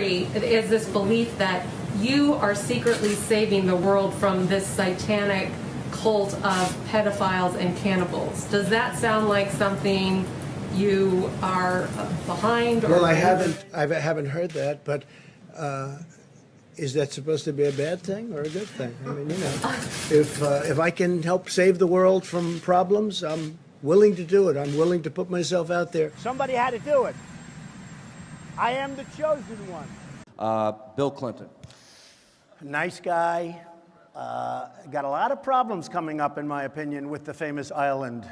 theory is this belief that you are secretly saving the world from this satanic cult of pedophiles and cannibals. Does that sound like something you are behind? Or well, I haven't heard that, but is that supposed to be a bad thing or a good thing? I mean, you know, if I can help save the world from problems, I'm willing to do it. I'm willing to put myself out there. Somebody had to do it. I am the chosen one. Bill Clinton. Nice guy. Got a lot of problems coming up, in my opinion, with the famous island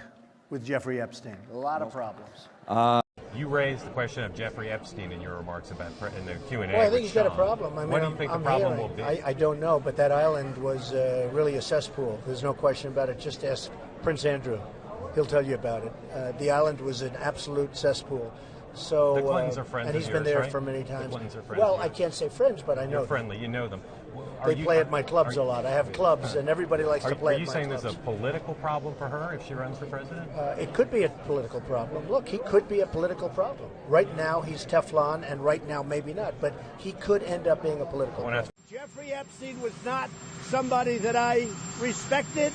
with Jeffrey Epstein. A lot of problems. You raised the question of Jeffrey Epstein in your remarks about in the Q&A. Well, I think he's got a problem. I mean, what do you think the problem will be? I don't know, but that island was really a cesspool. There's no question about it. Just ask Prince Andrew. He'll tell you about it. The island was an absolute cesspool. So, the Clintons are friends and he's of been yours, there right? for many times. The Clintons are friends. Well, I can't say friends, but I know You're them. friendly. You know them. They play at my clubs a lot. I have clubs, and everybody likes to play at my clubs. Are you saying there's a political problem for her if she runs for president? It could be a political problem. Look, he could be a political problem. Right now, he's Teflon, and right now, maybe not. But he could end up being a political problem. Jeffrey Epstein was not somebody that I respected.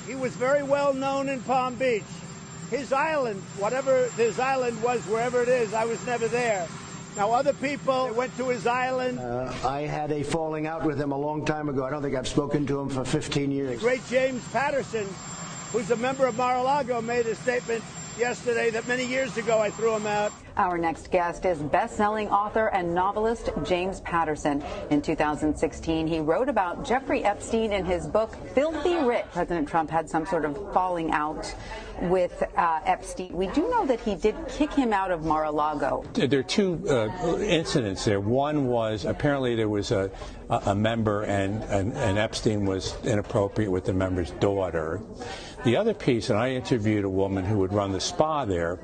He was very well known in Palm Beach. His island, whatever his island was, wherever it is, I was never there. Now, other people went to his island. I had a falling out with him a long time ago. I don't think I've spoken to him for 15 years. The great James Patterson, who's a member of Mar-a-Lago, made a statement yesterday that many years ago I threw him out. Our next guest is best-selling author and novelist James Patterson. In 2016, he wrote about Jeffrey Epstein in his book Filthy Rich. President Trump had some sort of falling out with Epstein. We do know that he did kick him out of Mar-a-Lago. There are two incidents there. One was apparently there was a member and Epstein was inappropriate with the member's daughter. The other piece, and I interviewed a woman who would run the spa there,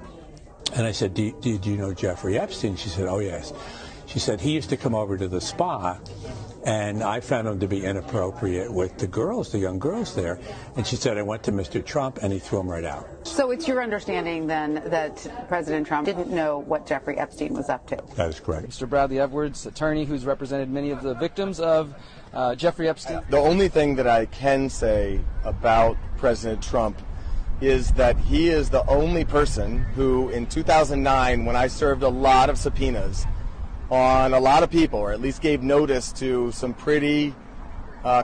and I said, do you know Jeffrey Epstein? She said, oh, yes. She said, he used to come over to the spa, and I found him to be inappropriate with the girls, the young girls there. And she said, I went to Mr. Trump, and he threw him right out. So it's your understanding, then, that President Trump didn't know what Jeffrey Epstein was up to? That is correct. Mr. Bradley Edwards, attorney who's represented many of the victims of Jeffrey Epstein. The only thing that I can say about President Trump is that he is the only person who, in 2009, when I served a lot of subpoenas on a lot of people, or at least gave notice to some pretty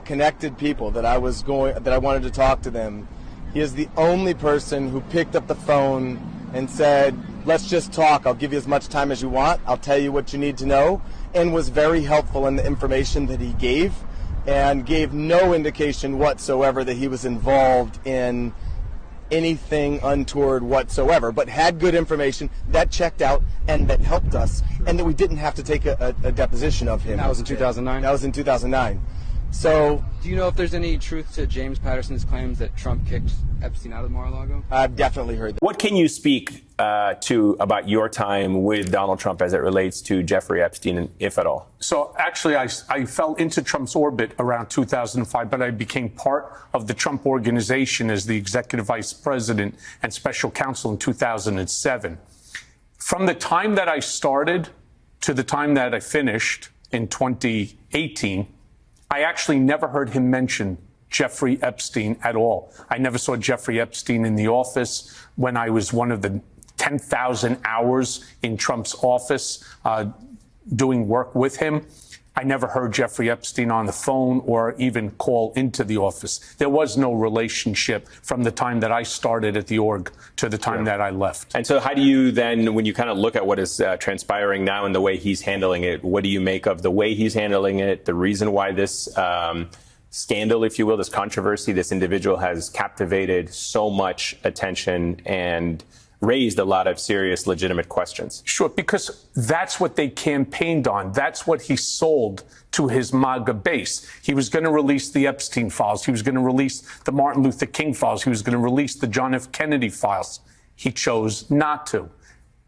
connected people that I wanted to talk to them, he is the only person who picked up the phone and said, let's just talk. I'll give you as much time as you want. I'll tell you what you need to know, and was very helpful in the information that he gave, and gave no indication whatsoever that he was involved in anything untoward whatsoever, but had good information that checked out and that helped us, and that we didn't have to take a deposition of him. That was in 2009? That was in 2009. So, do you know if there's any truth to James Patterson's claims that Trump kicked Epstein out of Mar-a-Lago? I've definitely heard that. What can you speak to about your time with Donald Trump as it relates to Jeffrey Epstein, if at all? So actually, I fell into Trump's orbit around 2005, but I became part of the Trump Organization as the executive vice president and special counsel in 2007. From the time that I started to the time that I finished in 2018, I actually never heard him mention Jeffrey Epstein at all. I never saw Jeffrey Epstein in the office when I was one of the 10,000 hours in Trump's office doing work with him. I never heard Jeffrey Epstein on the phone or even call into the office. There was no relationship from the time that I started at the org to the time that I left. And so how do you then, when you kind of look at what is transpiring now and the way he's handling it, what do you make of the way he's handling it, the reason why this scandal, if you will, this controversy, this individual has captivated so much attention and raised a lot of serious, legitimate questions? Sure, because that's what they campaigned on. That's what he sold to his MAGA base. He was going to release the Epstein files. He was going to release the Martin Luther King files. He was going to release the John F. Kennedy files. He chose not to.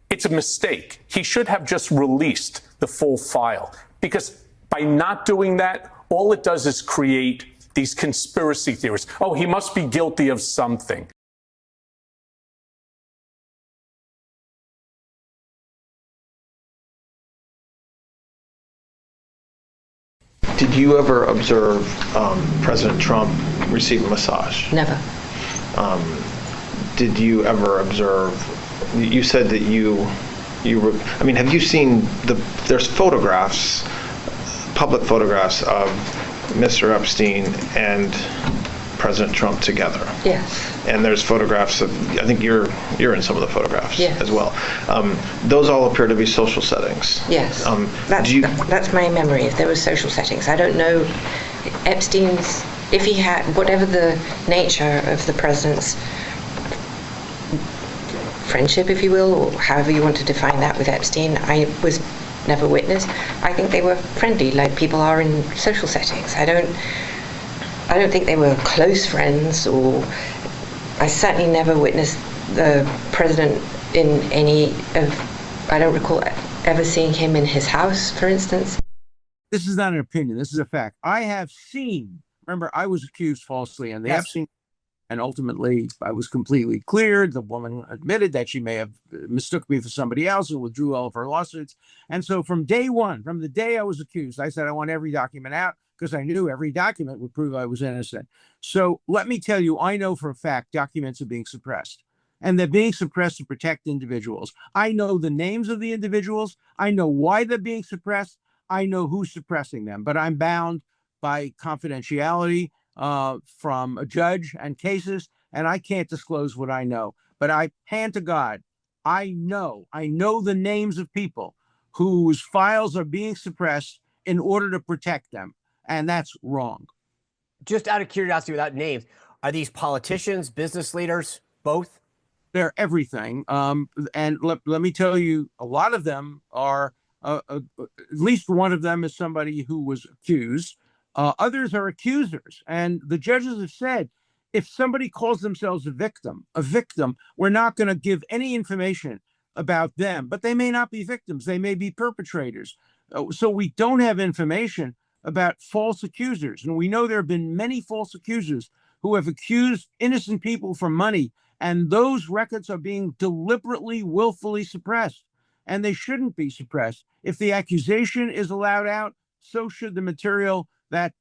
It's a mistake. He should have just released the full file, because by not doing that, all it does is create these conspiracy theories. Oh, he must be guilty of something. Did you ever observe President Trump receive a massage? Never. Did you ever observe? You said that I mean, have you seen there's photographs, public photographs of Mr. Epstein and President Trump together? Yes. And there's photographs of, I think you're in some of the photographs as well. Those all appear to be social settings. Yes. That's my memory. If there were social settings, I don't know Epstein's. If he had, whatever the nature of the president's friendship, if you will, or however you want to define that with Epstein, I was never witness. I think they were friendly, like people are in social settings. I don't think they were close friends, or I certainly never witnessed the president in any of, I don't recall ever seeing him in his house, for instance. This is not an opinion. This is a fact. I have seen, remember, I was accused falsely, and the Epstein, and ultimately I was completely cleared. The woman admitted that she may have mistook me for somebody else and withdrew all of her lawsuits. And so from day one, from the day I was accused, I said I want every document out, because I knew every document would prove I was innocent. So let me tell you, I know for a fact documents are being suppressed, and they're being suppressed to protect individuals. I know the names of the individuals. I know why they're being suppressed. I know who's suppressing them, but I'm bound by confidentiality from a judge and cases, and I can't disclose what I know. But I hand to God, I know the names of people whose files are being suppressed in order to protect them. And that's wrong. Just out of curiosity, without names, are these politicians, business leaders, both? They're everything. And let me tell you, a lot of them are, at least one of them is somebody who was accused. Others are accusers. And the judges have said, if somebody calls themselves a victim, we're not going to give any information about them. But they may not be victims. They may be perpetrators. So we don't have information about false accusers. And we know there have been many false accusers who have accused innocent people for money. And those records are being deliberately, willfully suppressed. And they shouldn't be suppressed. If the accusation is allowed out, so should the material that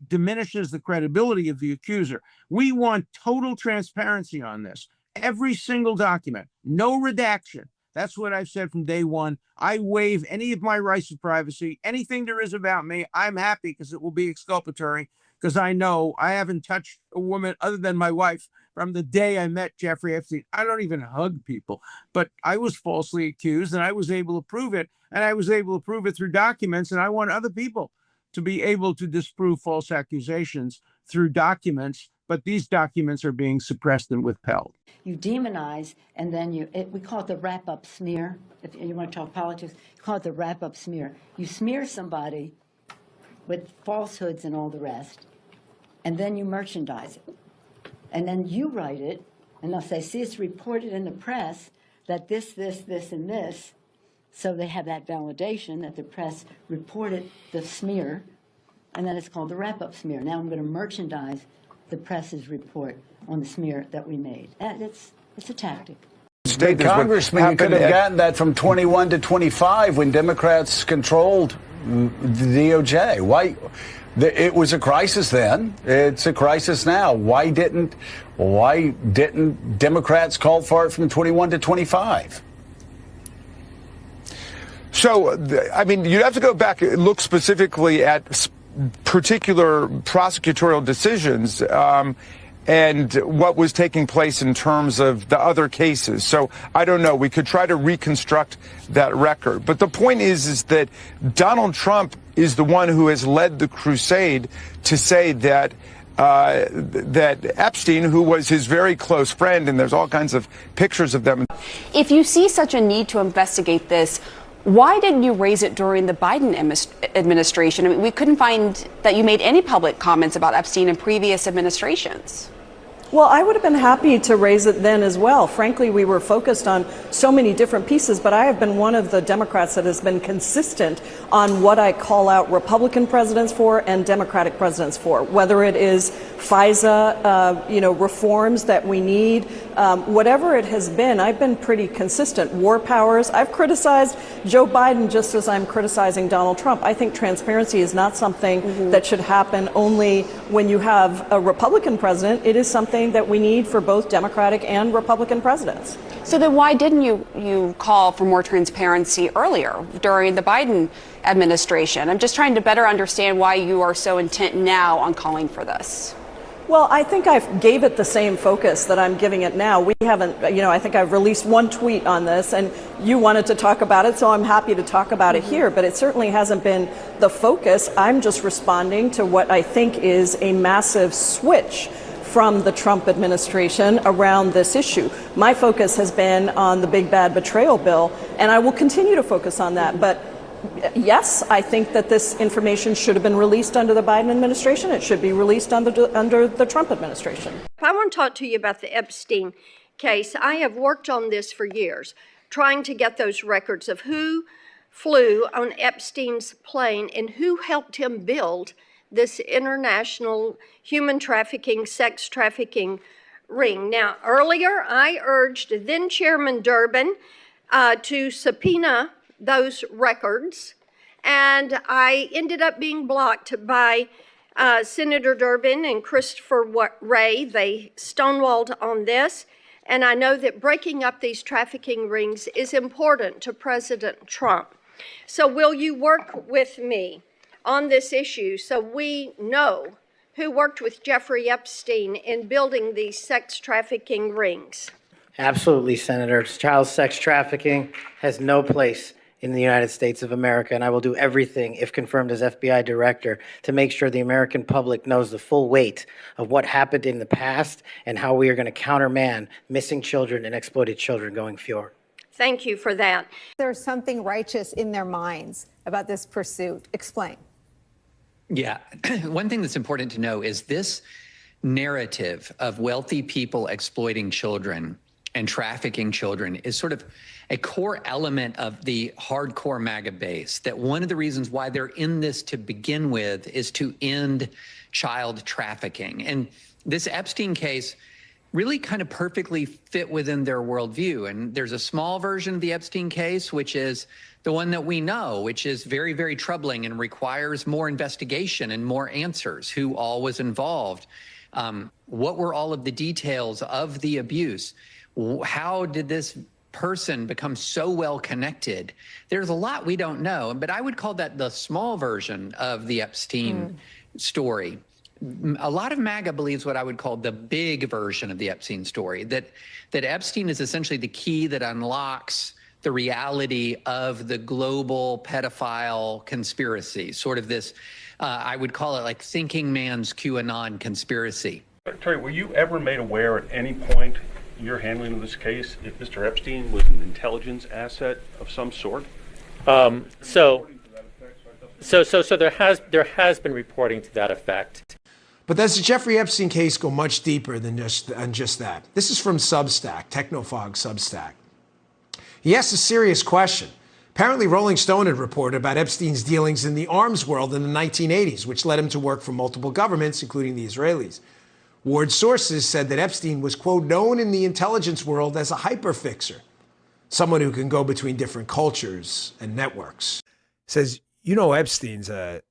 diminishes the credibility of the accuser. We want total transparency on this. Every single document, no redaction. That's what I've said from day one. I waive any of my rights of privacy. Anything there is about me, I'm happy, because it will be exculpatory, because I know I haven't touched a woman other than my wife from the day I met Jeffrey Epstein. I don't even hug people, but I was falsely accused, and I was able to prove it, and I was able to prove it through documents, and I want other people to be able to disprove false accusations through documents, but these documents are being suppressed and withheld. You demonize, and then we call it the wrap-up smear. If you want to talk politics, you call it the wrap-up smear. You smear somebody with falsehoods and all the rest, and then you merchandise it. And then you write it, and they'll say, see, it's reported in the press that this, and this. So they have that validation that the press reported the smear, and then it's called the wrap-up smear. Now I'm going to merchandise the press's report on the smear that we made. And it's a tactic. State Congressman, you could have gotten that from 21 to 25 when Democrats controlled the DOJ. Why? It was a crisis then. It's a crisis now. Why didn't Democrats call for it from 21 to 25? So, I mean, you'd have to go back and look specifically at particular prosecutorial decisions and what was taking place in terms of the other cases. So I don't know. We could try to reconstruct that record. But the point is that Donald Trump is the one who has led the crusade to say that that Epstein, who was his very close friend, and there's all kinds of pictures of them. If you see such a need to investigate this, why didn't you raise it during the Biden administration? I mean, we couldn't find that you made any public comments about Epstein in previous administrations. Well, I would have been happy to raise it then as well. Frankly, we were focused on so many different pieces, but I have been one of the Democrats that has been consistent on what I call out Republican presidents for and Democratic presidents for, whether it is FISA, reforms that we need, whatever it has been. I've been pretty consistent. War powers. I've criticized Joe Biden just as I'm criticizing Donald Trump. I think transparency is not something that should happen only when you have a Republican president. It is something that we need for both Democratic and Republican presidents. So then why didn't you call for more transparency earlier during the Biden administration? I'm just trying to better understand why you are so intent now on calling for this. Well, I think I gave it the same focus that I'm giving it now. We haven't, I think I've released one tweet on this, and you wanted to talk about it, so I'm happy to talk about it here, but it certainly hasn't been the focus. I'm just responding to what I think is a massive switch from the Trump administration around this issue. My focus has been on the big bad betrayal bill, and I will continue to focus on that. But yes, I think that this information should have been released under the Biden administration. It should be released under the Trump administration. I want to talk to you about the Epstein case. I have worked on this for years, trying to get those records of who flew on Epstein's plane and who helped him build this international human trafficking, sex trafficking ring. Now, earlier I urged then Chairman Durbin to subpoena those records, and I ended up being blocked by Senator Durbin and Christopher Wray. They stonewalled on this, and I know that breaking up these trafficking rings is important to President Trump. So will you work with me on this issue so we know who worked with Jeffrey Epstein in building these sex trafficking rings? Absolutely, Senator. Child sex trafficking has no place in the United States of America, and I will do everything, if confirmed as FBI director, to make sure the American public knows the full weight of what happened in the past and how we are going to countermand missing children and exploited children going forward. Thank you for that. There's something righteous in their minds about this pursuit. Explain. Yeah, one thing that's important to know is this narrative of wealthy people exploiting children and trafficking children is sort of a core element of the hardcore MAGA base, that one of the reasons why they're in this to begin with is to end child trafficking. And this Epstein case really kind of perfectly fit within their worldview. And there's a small version of the Epstein case, which is the one that we know, which is very, very troubling and requires more investigation and more answers. Who all was involved? What were all of the details of the abuse? How did this person become so well connected? There's a lot we don't know, but I would call that the small version of the Epstein story. A lot of MAGA believes what I would call the big version of the Epstein story, that Epstein is essentially the key that unlocks the reality of the global pedophile conspiracy, sort of this, I would call it like thinking man's QAnon conspiracy. Terry, were you ever made aware at any point in your handling of this case if Mr. Epstein was an intelligence asset of some sort? So there has been reporting to that effect. But does the Jeffrey Epstein case go much deeper than just that? This is from Substack, Technofog Substack. He asked a serious question. Apparently, Rolling Stone had reported about Epstein's dealings in the arms world in the 1980s, which led him to work for multiple governments, including the Israelis. Ward sources said that Epstein was, quote, known in the intelligence world as a hyperfixer, someone who can go between different cultures and networks. Says, Epstein's an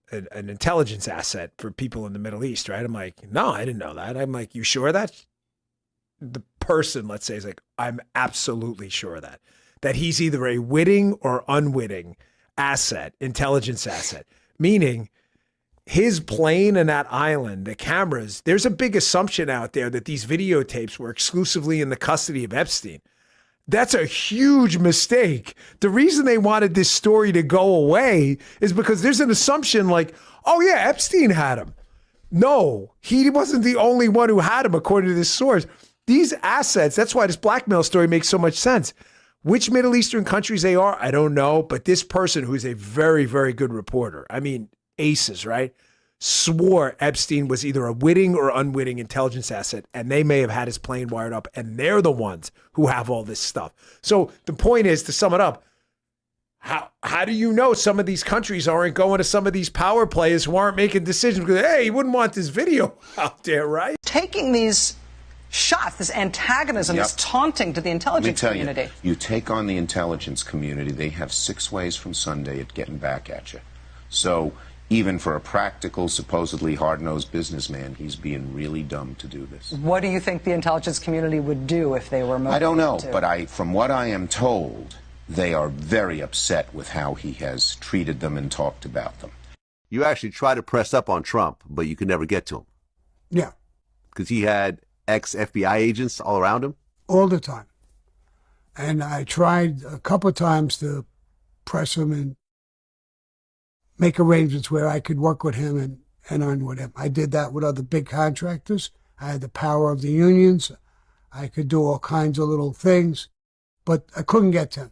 intelligence asset for people in the Middle East, right? I'm like, no, I didn't know that. I'm like, you sure of that? The person, let's say, is like, I'm absolutely sure of that. That he's either a witting or unwitting asset, intelligence asset, meaning his plane and that island, the cameras, there's a big assumption out there that these videotapes were exclusively in the custody of Epstein. That's a huge mistake. The reason they wanted this story to go away is because there's an assumption like, oh yeah, Epstein had him. No, he wasn't the only one who had him, according to this source. These assets, that's why this blackmail story makes so much sense. Which Middle Eastern countries they are, I don't know. But this person, who's a very, very good reporter, I mean, aces, right? swore Epstein was either a witting or unwitting intelligence asset, and they may have had his plane wired up, and they're the ones who have all this stuff. So the point is, to sum it up, how do you know some of these countries aren't going to some of these power players who aren't making decisions because, hey, you wouldn't want this video out there, right? Taking these shots, this antagonism, this taunting to the intelligence community. You take on the intelligence community, they have 6 ways from Sunday at getting back at you. So even for a practical, supposedly hard-nosed businessman, he's being really dumb to do this. What do you think the intelligence community would do if they were motivated? I don't know, but from what I am told, they are very upset with how he has treated them and talked about them. You actually try to press up on Trump, but you could never get to him. Yeah. Because he had ex-FBI agents all around him? All the time. And I tried a couple of times to press him and make arrangements where I could work with him and earn with him. I did that with other big contractors. I had the power of the unions. I could do all kinds of little things, but I couldn't get to him.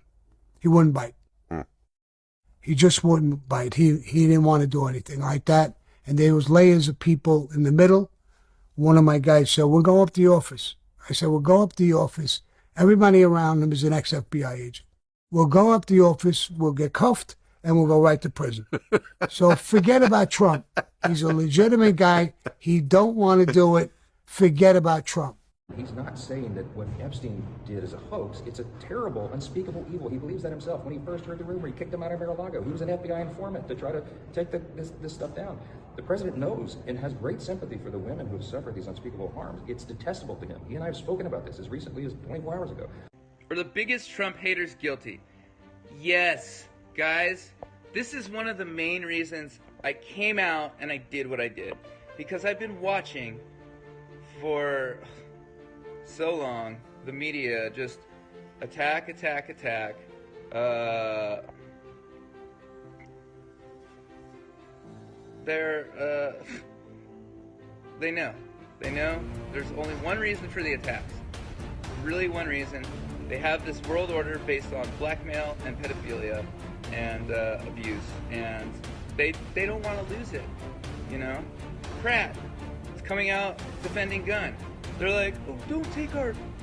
He wouldn't bite. He just wouldn't bite. He didn't want to do anything like that. And there was layers of people in the middle. One of my guys said, we'll go up to the office. I said, we'll go up to the office. Everybody around him is an ex-FBI agent. We'll go up to the office, we'll get cuffed, and we'll go right to prison. So forget about Trump. He's a legitimate guy. He don't want to do it. Forget about Trump. He's not saying that what Epstein did is a hoax. It's a terrible, unspeakable evil. He believes that himself. When he first heard the rumor, he kicked him out of Mar-a-Lago. He was an FBI informant to try to take this stuff down. The president knows and has great sympathy for the women who have suffered these unspeakable harms. It's detestable to him. He and I have spoken about this as recently as 24 hours ago. Are the biggest Trump haters guilty? Yes, guys. This is one of the main reasons I came out and I did what I did. Because I've been watching for so long the media just attack. They know there's only one reason for the attacks. Really one reason. They have this world order based on blackmail and pedophilia and abuse, and they don't want to lose it, you know? Pratt is coming out defending gun. They're like, oh,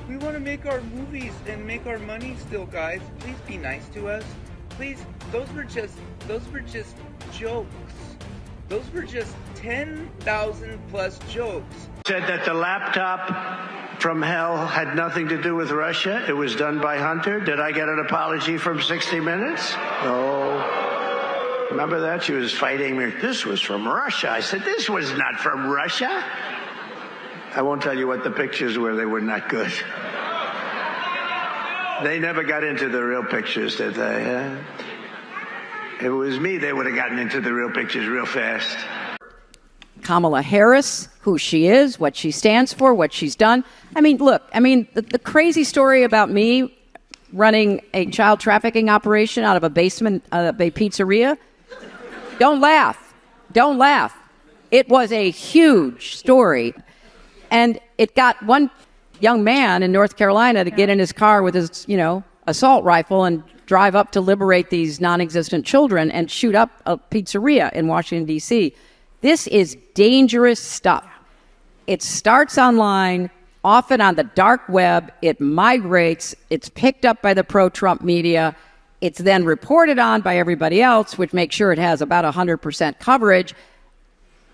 we want to make our movies and make our money still, guys. Please be nice to us. Please, those were just jokes. Those were just 10,000 plus jokes. Said that the laptop from hell had nothing to do with Russia. It was done by Hunter. Did I get an apology from 60 Minutes? No. Remember that? She was fighting me. This was from Russia. I said, this was not from Russia. I won't tell you what the pictures were. They were not good. They never got into the real pictures, did they? If it was me, they would have gotten into the real pictures real fast. Kamala Harris, who she is, what she stands for, what she's done. I mean, look, the crazy story about me running a child trafficking operation out of a basement of a pizzeria. Don't laugh. It was a huge story. And it got one young man in North Carolina to get in his car with his, assault rifle and drive up to liberate these non-existent children and shoot up a pizzeria in Washington, D.C. This is dangerous stuff. It starts online, often on the dark web. It migrates. It's picked up by the pro-Trump media. It's then reported on by everybody else, which makes sure it has about 100% coverage.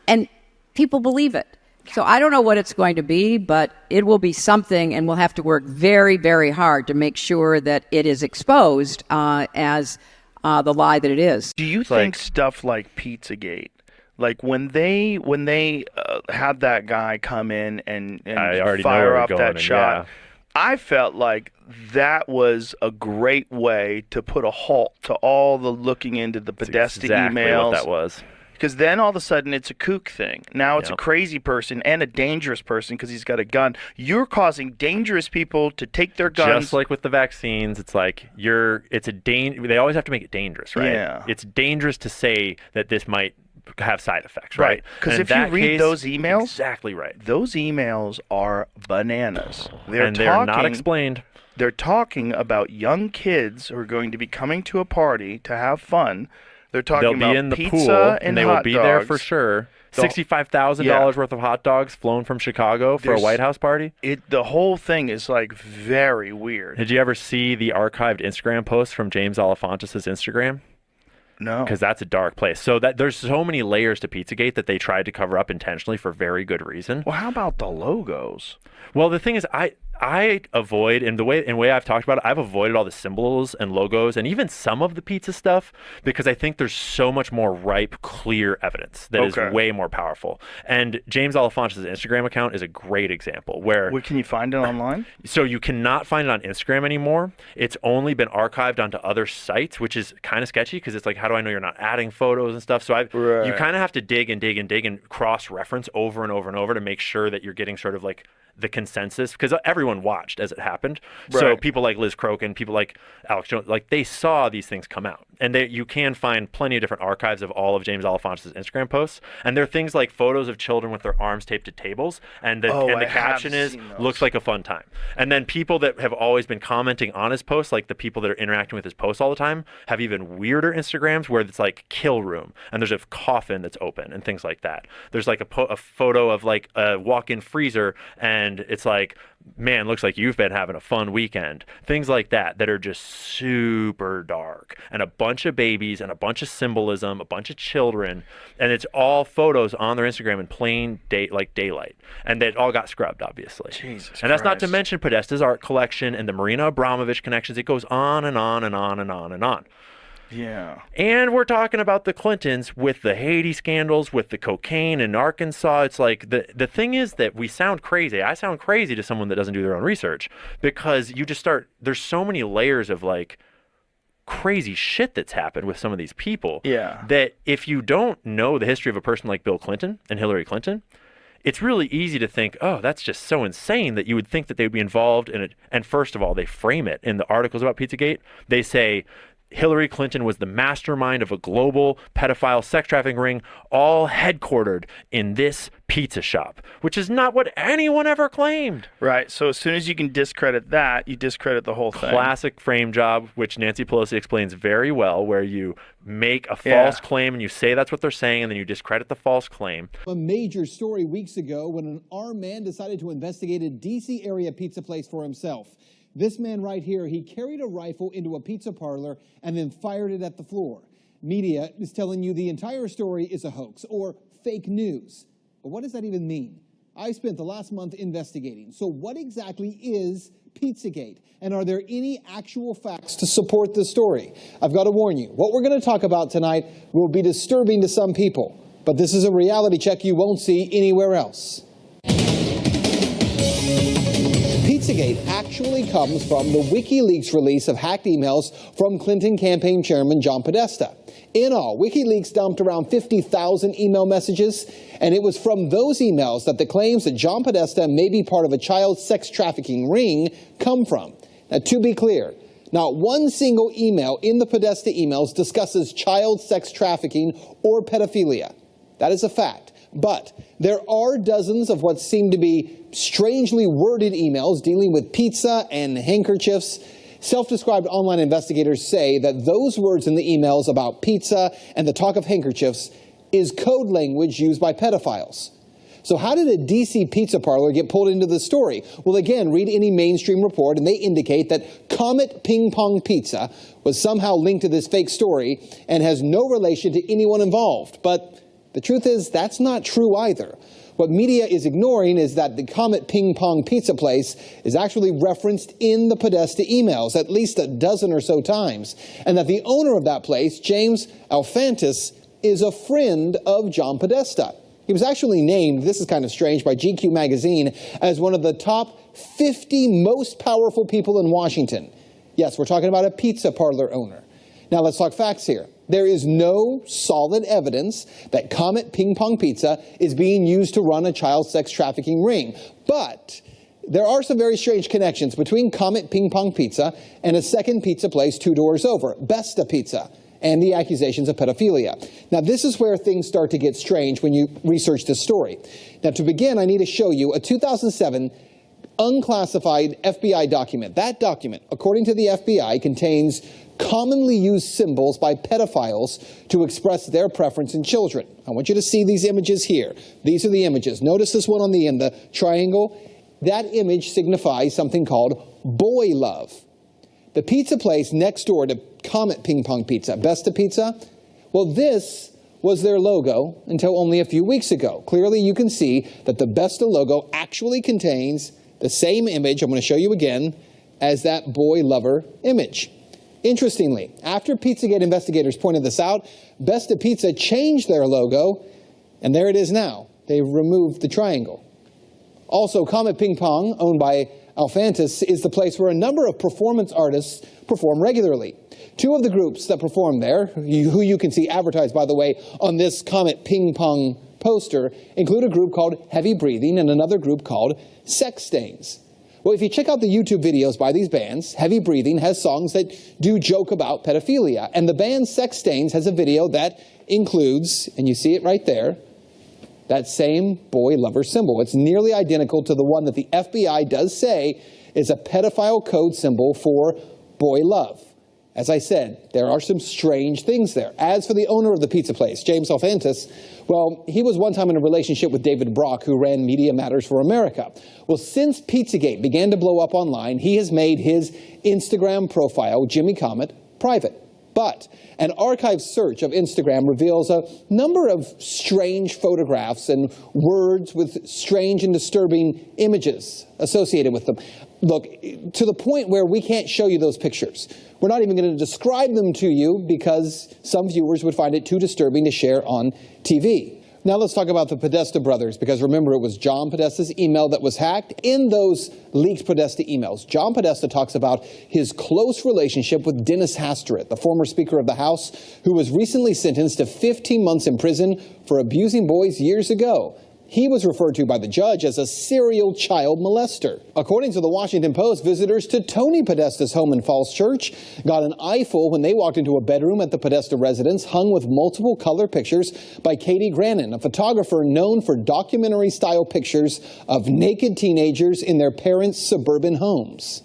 And people believe it. So I don't know what it's going to be, but it will be something, and we'll have to work very, very hard to make sure that it is exposed as the lie that it is. Do you think stuff like Pizzagate, like when they had that guy come in and fire off that shot, I felt like that was a great way to put a halt to all the looking into the Podesta emails. What that was. Because then all of a sudden it's a kook thing. Now it's a crazy person and a dangerous person because he's got a gun. You're causing dangerous people to take their guns. Just like with the vaccines, it's like they always have to make it dangerous, right? Yeah. It's dangerous to say that this might have side effects, right? Because if you read those emails, exactly right. Those emails are bananas. They're not explained. They're talking about young kids who are going to be coming to a party to have fun. They're talking They'll about be in the pizza pool, and they hot will be there for dogs. sure. $65,000 worth of hot dogs flown from Chicago for a White House party. The whole thing is like very weird. Did you ever see the archived Instagram posts from James Alefantis' Instagram? No. Because that's a dark place. So that there's so many layers to Pizzagate that they tried to cover up intentionally for very good reason. Well, how about the logos? Well, the thing is, I avoid, in the way I've talked about it, I've avoided all the symbols and logos and even some of the pizza stuff because I think there's so much more ripe, clear evidence that is way more powerful. And James Alefantis' Instagram account is a great example where... Where can you find it online? So you cannot find it on Instagram anymore. It's only been archived onto other sites, which is kind of sketchy because it's like, how do I know you're not adding photos and stuff? So you kind of have to dig and cross-reference over and over and over to make sure that you're getting sort of like the consensus, because everyone watched as it happened. So people like Liz Crokin, people like Alex Jones, like they saw these things come out. And you can find plenty of different archives of all of James Alefantis' Instagram posts. And there are things like photos of children with their arms taped to tables. And the caption is, looks like a fun time. And then people that have always been commenting on his posts, like the people that are interacting with his posts all the time, have even weirder Instagrams where it's like kill room. And there's a coffin that's open and things like that. There's like a photo of like a walk-in freezer and it's like, man, looks like you've been having a fun weekend. Things like that are just super dark. And a bunch of babies and a bunch of symbolism, a bunch of children. And it's all photos on their Instagram in plain daylight. And they all got scrubbed, obviously. Jesus and that's not to mention Podesta's art collection and the Marina Abramovich connections. It goes on and on and on and on and on. Yeah. And we're talking about the Clintons with the Haiti scandals, with the cocaine in Arkansas. It's like the thing is that we sound crazy. I sound crazy to someone that doesn't do their own research because you just there's so many layers of like crazy shit that's happened with some of these people. Yeah. That if you don't know the history of a person like Bill Clinton and Hillary Clinton, it's really easy to think, oh, that's just so insane that you would think that they would be involved in it. And first of all, they frame it in the articles about Pizzagate. They say Hillary Clinton was the mastermind of a global pedophile sex trafficking ring, all headquartered in this pizza shop, which is not what anyone ever claimed. Right. So as soon as you can discredit that, you discredit the whole thing. Classic frame job, which Nancy Pelosi explains very well, where you make a false claim and you say that's what they're saying, and then you discredit the false claim. A major story weeks ago when an armed man decided to investigate a D.C. area pizza place for himself. This man right here, he carried a rifle into a pizza parlor and then fired it at the floor. Media is telling you the entire story is a hoax or fake news. But what does that even mean? I spent the last month investigating. So what exactly is Pizzagate? And are there any actual facts to support this story? I've got to warn you, what we're going to talk about tonight will be disturbing to some people. But this is a reality check you won't see anywhere else. Pizzagate actually comes from the WikiLeaks release of hacked emails from Clinton campaign chairman John Podesta. In all, WikiLeaks dumped around 50,000 email messages, and it was from those emails that the claims that John Podesta may be part of a child sex trafficking ring come from. Now, to be clear, not one single email in the Podesta emails discusses child sex trafficking or pedophilia. That is a fact. But there are dozens of what seem to be strangely worded emails dealing with pizza and handkerchiefs. Self-described online investigators say that those words in the emails about pizza and the talk of handkerchiefs is code language used by pedophiles. So how did a D.C. pizza parlor get pulled into the story? Well, again, read any mainstream report, and they indicate that Comet Ping Pong Pizza was somehow linked to this fake story and has no relation to anyone involved. But the truth is, that's not true either. What media is ignoring is that the Comet Ping Pong Pizza place is actually referenced in the Podesta emails at least a dozen or so times, and that the owner of that place, James Alefantis, is a friend of John Podesta. He was actually named, this is kind of strange, by GQ magazine as one of the top 50 most powerful people in Washington. Yes, we're talking about a pizza parlor owner. Now let's talk facts here. There is no solid evidence that Comet Ping Pong Pizza is being used to run a child sex trafficking ring. But there are some very strange connections between Comet Ping Pong Pizza and a second pizza place 2 doors over, Besta Pizza, and the accusations of pedophilia. Now, this is where things start to get strange when you research this story. Now, to begin, I need to show you a 2007 unclassified FBI document. That document, according to the FBI, contains commonly used symbols by pedophiles to express their preference in children. I want you to see these images here. These are the images. Notice this one on the end, the triangle. That image signifies something called boy love. The pizza place next door to Comet Ping Pong Pizza, Besta Pizza, well, this was their logo until only a few weeks ago. Clearly, you can see that the Besta logo actually contains the same image, I'm going to show you again, as that boy lover image. Interestingly, after Pizzagate investigators pointed this out, Besta Pizza changed their logo, and there it is now. They removed the triangle. Also, Comet Ping Pong, owned by Alphantis, is the place where a number of performance artists perform regularly. Two of the groups that perform there, who you can see advertised, by the way, on this Comet Ping Pong poster, include a group called Heavy Breathing and another group called Sex Stains. Well, if you check out the YouTube videos by these bands, Heavy Breathing has songs that do joke about pedophilia, and the band Sex Stains has a video that includes, and you see it right there, that same boy lover symbol. It's nearly identical to the one that the FBI does say is a pedophile code symbol for boy love. As I said, there are some strange things there. As for the owner of the pizza place, James Alphantis, well, he was one time in a relationship with David Brock, who ran Media Matters for America. Well, since Pizzagate began to blow up online, he has made his Instagram profile, Jimmy Comet, private. But an archive search of Instagram reveals a number of strange photographs and words with strange and disturbing images associated with them. Look, to the point where we can't show you those pictures. We're not even going to describe them to you because some viewers would find it too disturbing to share on TV. Now let's talk about the Podesta brothers, because remember, it was John Podesta's email that was hacked. In those leaked Podesta emails, John Podesta talks about his close relationship with Dennis Hastert, the former Speaker of the House, who was recently sentenced to 15 months in prison for abusing boys years ago. He was referred to by the judge as a serial child molester. According to the Washington Post, visitors to Tony Podesta's home in Falls Church got an eyeful when they walked into a bedroom at the Podesta residence hung with multiple color pictures by Katie Grannon, a photographer known for documentary-style pictures of naked teenagers in their parents' suburban homes.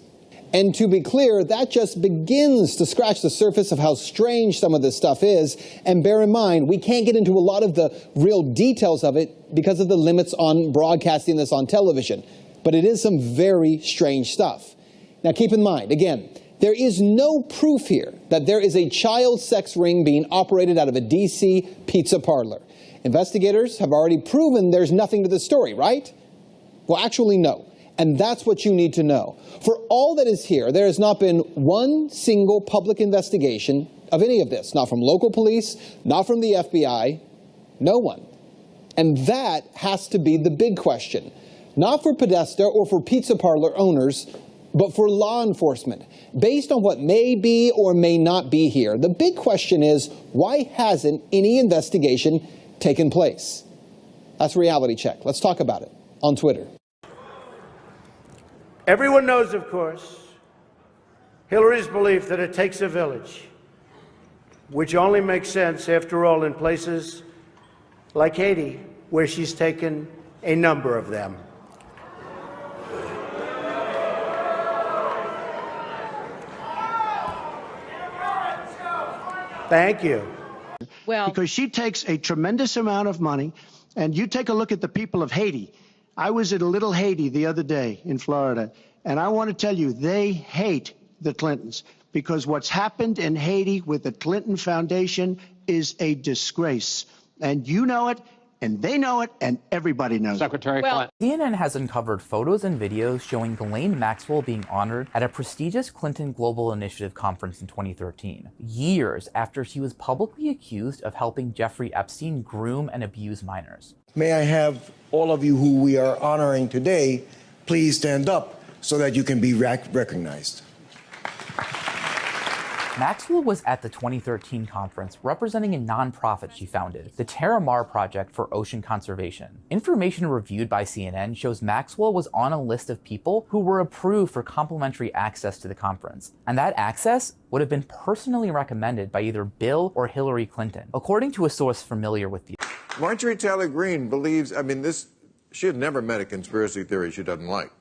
And to be clear, that just begins to scratch the surface of how strange some of this stuff is. And bear in mind, we can't get into a lot of the real details of it because of the limits on broadcasting this on television. But it is some very strange stuff. Now keep in mind, again, there is no proof here that there is a child sex ring being operated out of a DC pizza parlor. Investigators have already proven there's nothing to the story, right? Well, actually, no. And that's what you need to know. For all that is here, there has not been one single public investigation of any of this. Not from local police, not from the FBI, no one. And that has to be the big question. Not for Podesta or for pizza parlor owners, but for law enforcement. Based on what may be or may not be here, the big question is, why hasn't any investigation taken place? That's Reality Check. Let's talk about it on Twitter. Everyone knows, of course, Hillary's belief that it takes a village, which only makes sense, after all, in places like Haiti, where she's taken a number of them. Thank you. Well, because she takes a tremendous amount of money, and you take a look at the people of Haiti. I was at a little Haiti the other day in Florida, and I want to tell you, they hate the Clintons because what's happened in Haiti with the Clinton Foundation is a disgrace. And you know it, and they know it, and everybody knows Secretary well, CNN has uncovered photos and videos showing Ghislaine Maxwell being honored at a prestigious Clinton Global Initiative conference in 2013, years after she was publicly accused of helping Jeffrey Epstein groom and abuse minors. May I have all of you who we are honoring today please stand up so that you can be recognized. Maxwell was at the 2013 conference representing a nonprofit she founded, the Terramar Project for Ocean Conservation. Information reviewed by CNN shows Maxwell was on a list of people who were approved for complimentary access to the conference, and that access would have been personally recommended by either Bill or Hillary Clinton, according to a source familiar with the... Marjorie Taylor Greene believes, she had never met a conspiracy theory she doesn't like.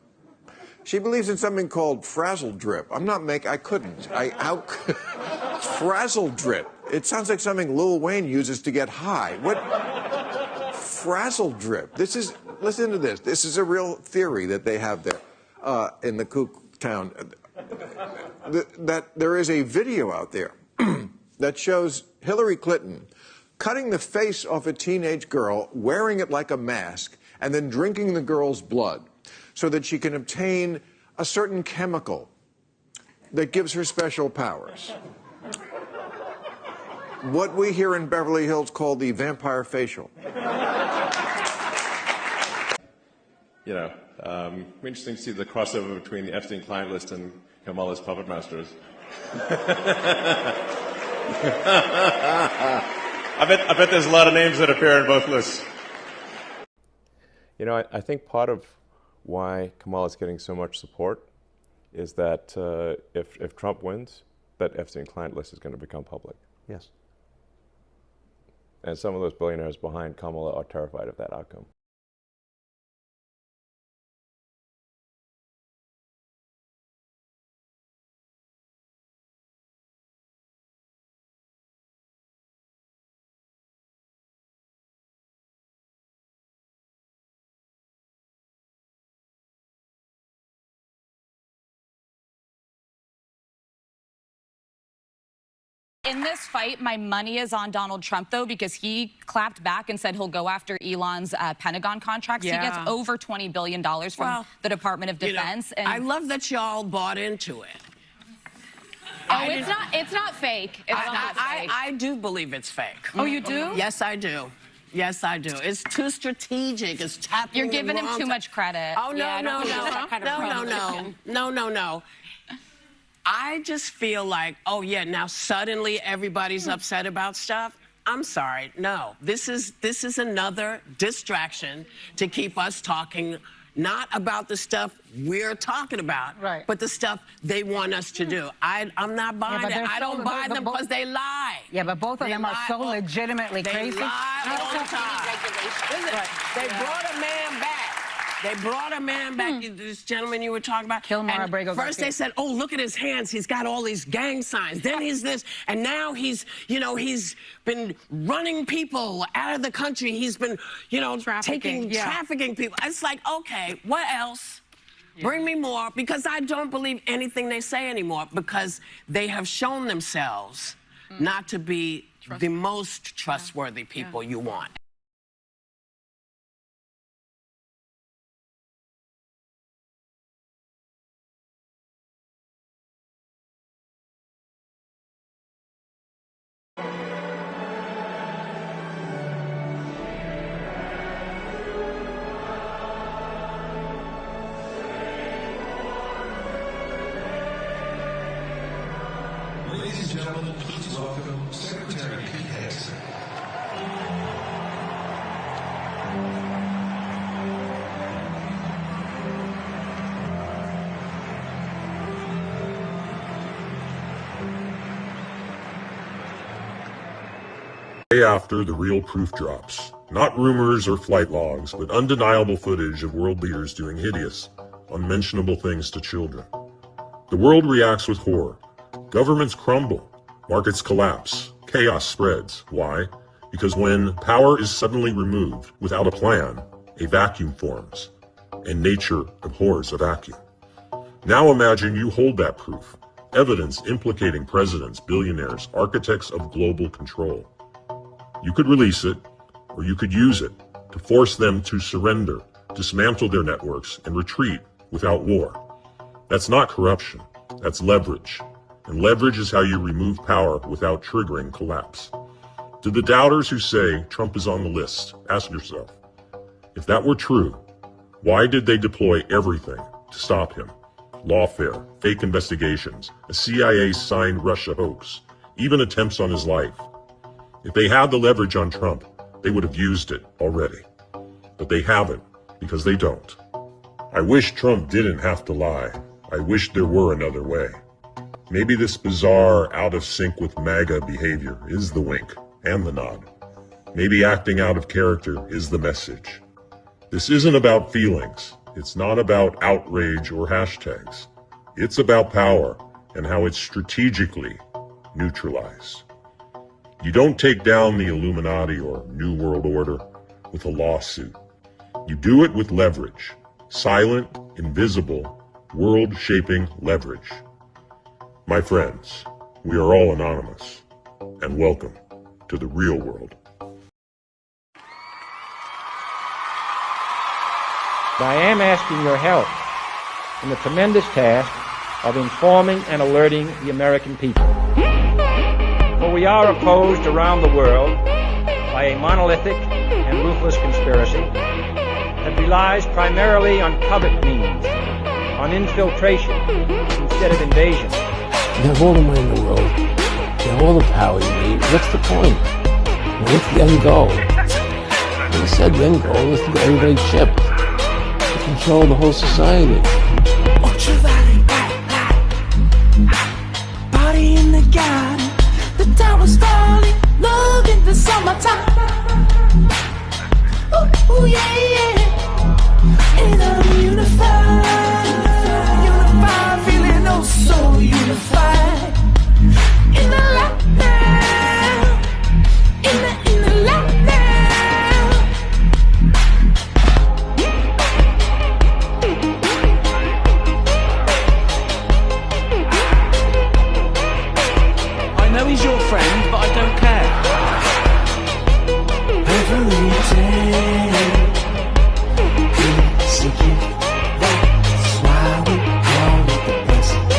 She believes in something called frazzle drip. I couldn't. Frazzle drip. It sounds like something Lil Wayne uses to get high. What? Frazzle drip. Listen to this. This is a real theory that they have there in the kook town. That there is a video out there that shows Hillary Clinton cutting the face off a teenage girl, wearing it like a mask, and then drinking the girl's blood so that she can obtain a certain chemical that gives her special powers. What we here in Beverly Hills call the vampire facial. You know, interesting to see the crossover between the Epstein client list and Kamala's puppet masters. I bet there's a lot of names that appear in both lists. You know, I think part of why Kamala's getting so much support is that if Trump wins, that Epstein client list is going to become public. Yes. And some of those billionaires behind Kamala are terrified of that outcome. In this fight, my money is on Donald Trump, though, because he clapped back and said he'll go after Elon's Pentagon contracts. Yeah. He gets over $20 billion from the Department of Defense. You know, I love that y'all bought into it. Oh, it's not fake. It's not fake. I do believe it's fake. Oh, you do? Yes, I do. Yes, I do. It's too strategic. It's tapping. You're giving him too much credit. Oh, no, no. I just feel like, oh, yeah, now suddenly everybody's upset about stuff. I'm sorry. No, this is another distraction to keep us talking not about the stuff we're talking about, but the stuff they want us to do. I'm not buying it. I don't buy them because they lie. Yeah, but both of them are so legitimately crazy. They lie all the time. Listen, they brought a man back. They brought a man back, this gentleman you were talking about. First they said, oh, look at his hands. He's got all these gang signs. Then he's this. And now he's been running people out of the country. He's been, trafficking people. It's like, okay, what else? Bring me more, because I don't believe anything they say anymore, because they have shown themselves not to be the most trustworthy people you want. Ladies and gentlemen, please welcome Secretary Pete Hegseth. Day after the real proof drops. Not rumors or flight logs, but undeniable footage of world leaders doing hideous, unmentionable things to children. The world reacts with horror. Governments crumble, markets collapse, chaos spreads. Why? Because when power is suddenly removed without a plan, a vacuum forms, and nature abhors a vacuum. Now imagine you hold that proof, evidence implicating presidents, billionaires, architects of global control. You could release it, or you could use it to force them to surrender, dismantle their networks, and retreat without war. That's not corruption, that's leverage. And leverage is how you remove power without triggering collapse. To the doubters who say Trump is on the list, ask yourself, if that were true, why did they deploy everything to stop him? Lawfare, fake investigations, a CIA-signed Russia hoax, even attempts on his life. If they had the leverage on Trump, they would have used it already. But they haven't, because they don't. I wish Trump didn't have to lie. I wish there were another way. Maybe this bizarre, out of sync with MAGA behavior is the wink and the nod. Maybe acting out of character is the message. This isn't about feelings. It's not about outrage or hashtags. It's about power and how it strategically neutralize. You don't take down the Illuminati or New World Order with a lawsuit. You do it with leverage. Silent, invisible, world-shaping leverage. My friends, we are all anonymous, and welcome to the real world. I am asking your help in the tremendous task of informing and alerting the American people. For we are opposed around the world by a monolithic and ruthless conspiracy that relies primarily on covert means, on infiltration instead of invasion. You have all the money in the world, you have all the power you need. What's the point? What's the end goal? He said the end goal is to get everybody chipped, to control the whole society. Party in the garden, the tower's falling, love in the summertime. Ooh, yeah, yeah. And I'm unified, feeling oh so unified. In the lockdown, in the lockdown. I know he's your friend, but I don't care. Every day is a gift. That's why we call it the present.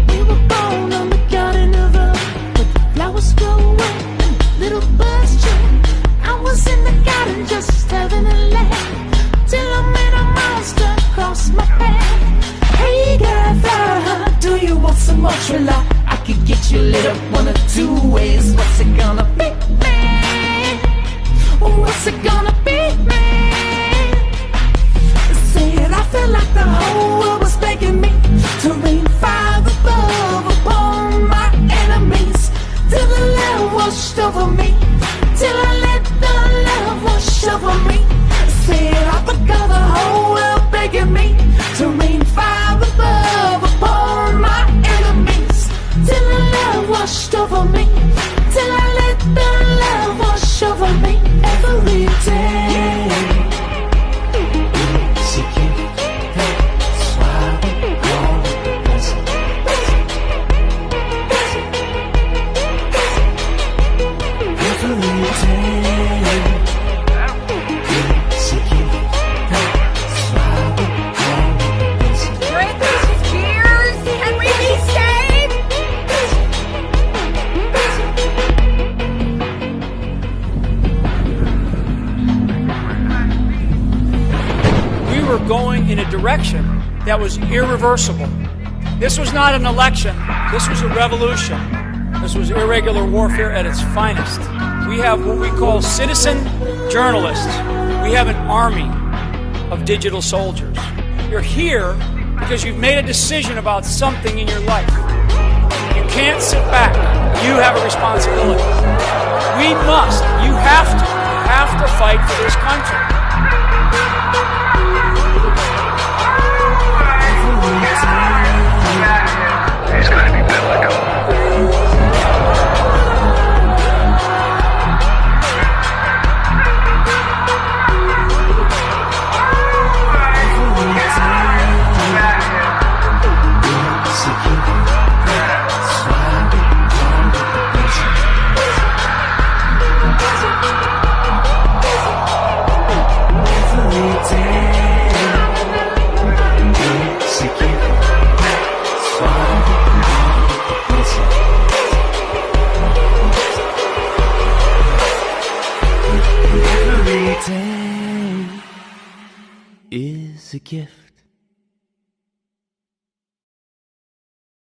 We were born on the garden of Earth, with the flowers growing, little birds chirp. I was in the garden just having a laugh, till I met a monster cross my path. Hey guy, do you want some more trilla? I could get you lit up one of two ways. What's it gonna be, man? What's it gonna be, man? Said I felt like the whole world was begging me to rain fire above upon my enemies, till the love washed over me, till I let the love wash over me. Said I forgot the whole world begging me to rain fire above upon my enemies, till the love washed over me, till I let the love wash over me every day. It's a gift, that's why we call it the present. Every day. It's a gift, that's why we call it the present. Breakers, cheers! Can we be saved? We were going in a direction that was irreversible. This was not an election. This was a revolution. This was irregular warfare at its finest. We have what we call citizen journalists. We have an army of digital soldiers. You're here because you've made a decision about something in your life. You can't sit back. You have a responsibility. We must, you have to fight for this country. He's gonna be biblical. Is a gift.